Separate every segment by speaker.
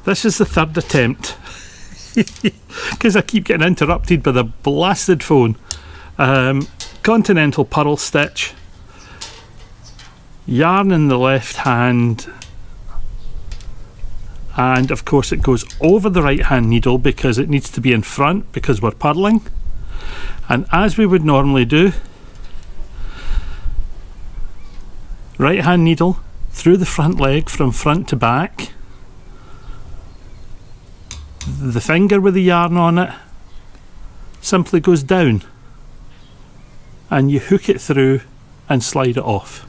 Speaker 1: This is the third attempt because I keep getting interrupted by the blasted phone. Continental Purl stitch, yarn in the left hand, and of course it goes over the right hand needle because it needs to be in front because we're purling. And as we would normally do, right hand needle through the front leg from front to back, the finger with the yarn on it simply goes down and you hook it through and slide it off.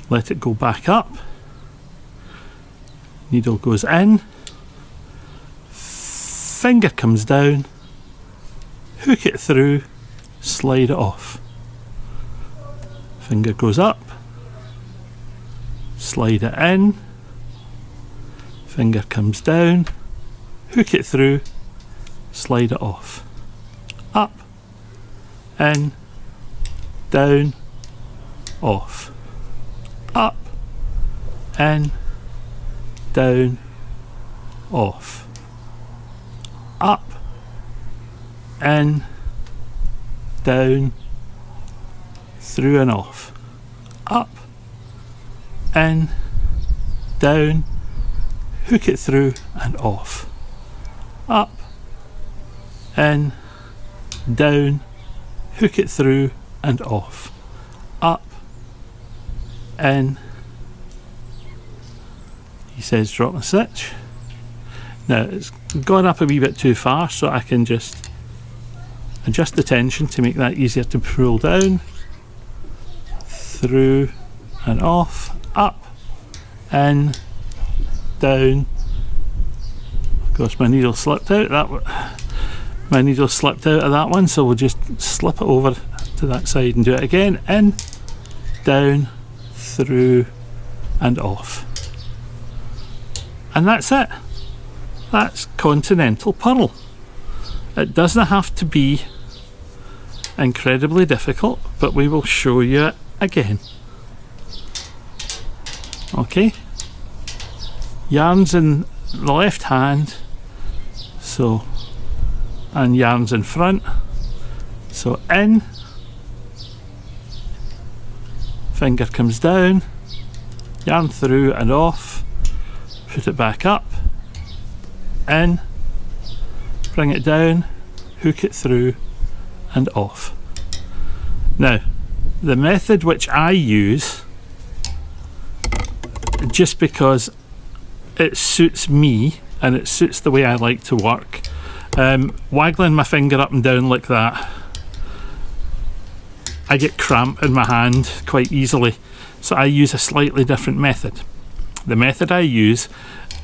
Speaker 1: Let it go back up, needle goes in, finger comes down, hook it through, slide it off. Finger goes up, slide it in, finger comes down, hook it through, slide it off. Up, in, down, off. Up, in, down, off. Up, in, down, through and off. Up, in, down, hook it through and off. Up, in, down, hook it through and off. Up, in. He says drop my stitch. Now it's gone up a wee bit too far, so I can just adjust the tension to make that easier to pull down, through and off, up, in, down. Of course my needle slipped out my needle slipped out of that one, so we'll just slip it over to that side and do it again. In, down, through and off. And that's it. That's Continental Purl. It doesn't have to be incredibly difficult, but we will show you it again. Okay, yarns in the left hand, so, and yarns in front, so in, finger comes down, yarn through and off, put it back up, in, bring it down, hook it through and off. Now the method which I use, just because it suits me and it suits the way I like to work, waggling my finger up and down like that, I get cramp in my hand quite easily, so I use a slightly different method. The method I use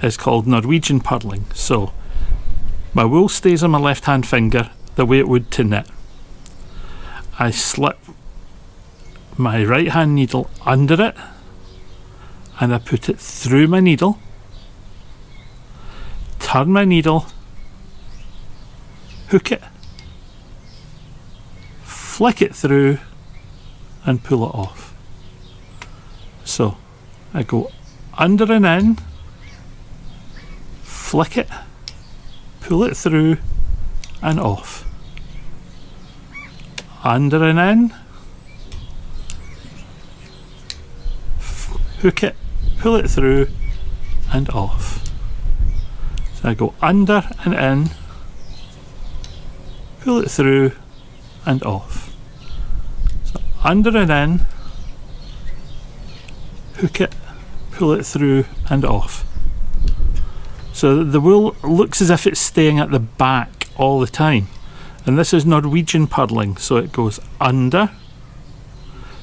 Speaker 1: is called Norwegian purling. So my wool stays on my left hand finger the way it would to knit. I slip my right hand needle under it and I put it through my needle, turn my needle, hook it, flick it through and pull it off. So I go under and in, flick it, pull it through and off. Under and in, hook it, pull it through and off. So I go under and in, pull it through and off. So under and in, hook it, pull it through and off. So the wool looks as if it's staying at the back all the time, and this is Norwegian purling, so it goes under.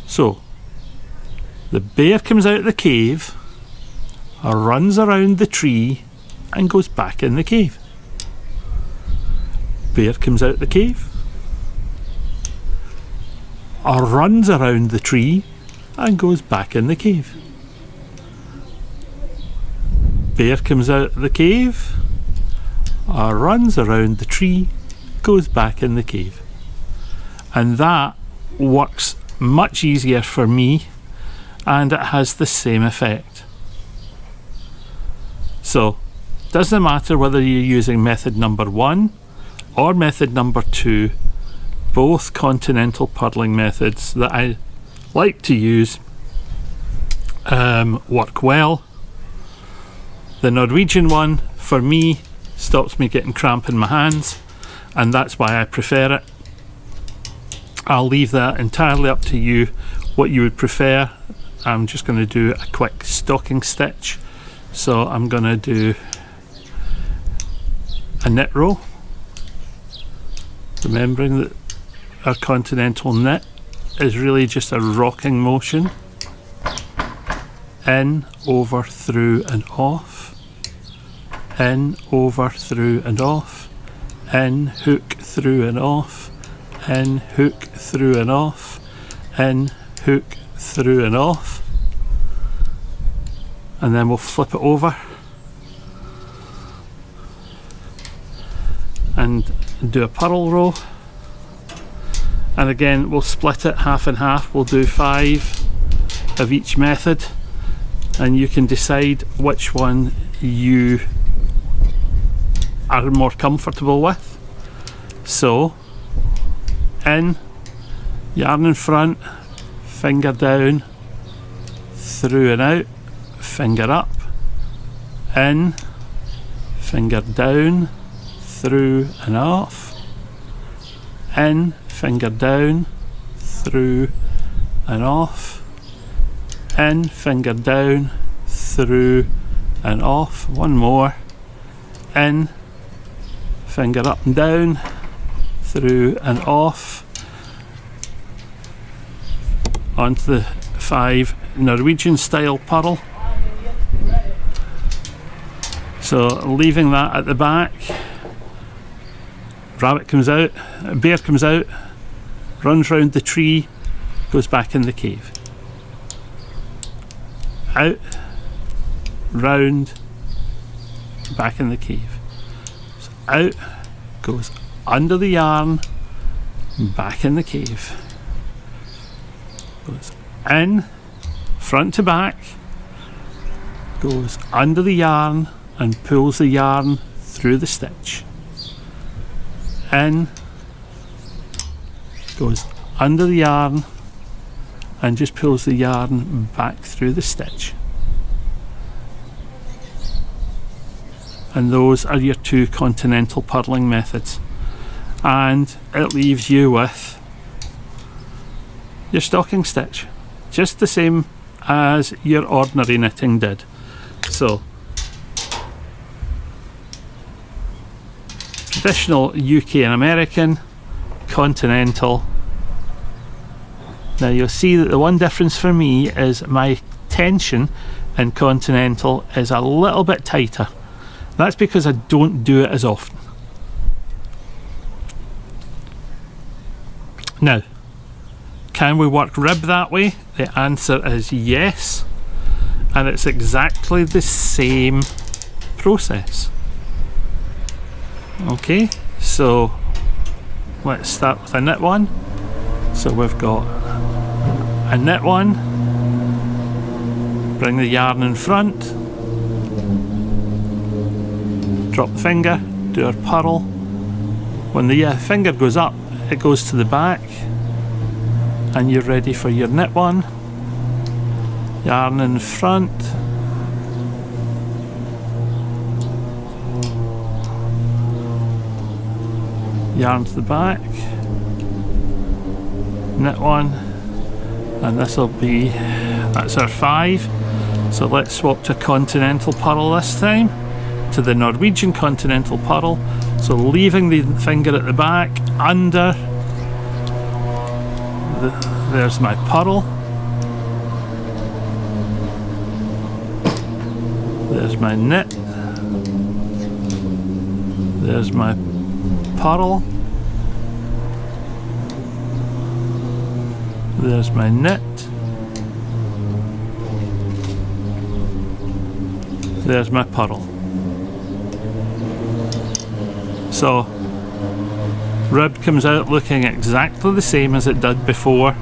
Speaker 1: So the bear comes out of the cave, runs around the tree and goes back in the cave. Bear comes out of the cave, runs around the tree and goes back in the cave. Bear comes out of the cave, runs around the tree, goes back in the cave. And that works much easier for me, and it has the same effect. So Doesn't matter whether you're using method number 1 or method number 2, both continental purling methods that I like to use work well. The Norwegian one, for me, stops me getting cramp in my hands, and that's why I prefer it. I'll leave that entirely up to you, what you would prefer. I'm just going to do a quick stocking stitch. So I'm going to do a knit row, remembering that our continental knit is really just a rocking motion, in, over, through and off, in, over, through and off, in, hook, through and off, in, hook, through and off, in, hook, through and off, and then we'll flip it over and do a purl row. And again, we'll split it half and half. We'll do 5 of each method, and you can decide which one you are more comfortable with. So, in, yarn in front, finger down, through and out, finger up, in, finger down, through and off, in, finger down, through and off, in, finger down, through and off, one more, in, finger up and down, through and off, onto the 5 Norwegian style purl. So leaving that at the back, rabbit comes out, bear comes out, runs round the tree, goes back in the cave. Out, round, back in the cave. So out, goes under the yarn, back in the cave. Goes in, front to back, goes under the yarn and pulls the yarn through the stitch. In, goes under the yarn and just pulls the yarn back through the stitch. And those are your 2 continental purling methods, and it leaves you with your stocking stitch, just the same as your ordinary knitting did. So traditional UK and American, continental. Now you'll see that the one difference for me is my tension in continental is a little bit tighter. That's because I don't do it as often. Now, can we work rib that way? The answer is yes, and it's exactly the same process. Okay, so let's start with a knit one. So we've got a knit one, bring the yarn in front, drop the finger, do our purl. When the finger goes up, it goes to the back, and you're ready for your knit one. Yarn in front, yarn to the back, knit one, and this will be, that's our 5. So let's swap to continental purl this time, to the Norwegian continental purl. So leaving the finger at the back, under, there's my purl, there's my knit, there's my purl, there's my knit, there's my purl. So rib comes out looking exactly the same as it did before,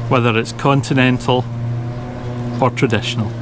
Speaker 1: whether it's continental or traditional.